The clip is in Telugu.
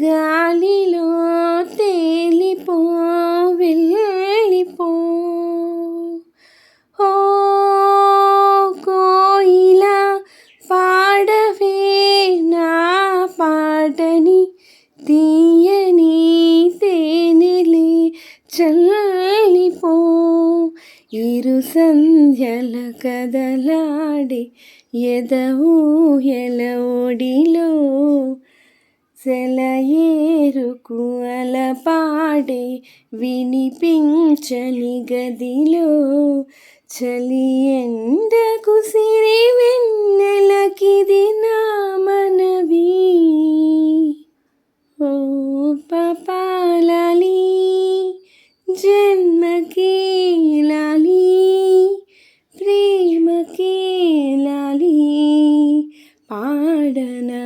గాలిలో తేలిపో వెళ్ళిపో. ఓ కోయిలా పాడవే నా పాటని, తీయని తేనెలే చల్లిపో. ఇరు సంధ్యల కదలాడే ఎదఊయల ఒడిలో, సెలయేరుకు అలపాడే వినిపించని గదిలో, చలి ఎండకు సిరి వెన్నెలకిది నా మనవి. ఓ పాపాలాలి జన్మకి లాలి, ప్రేమకి లాలి, పాడనా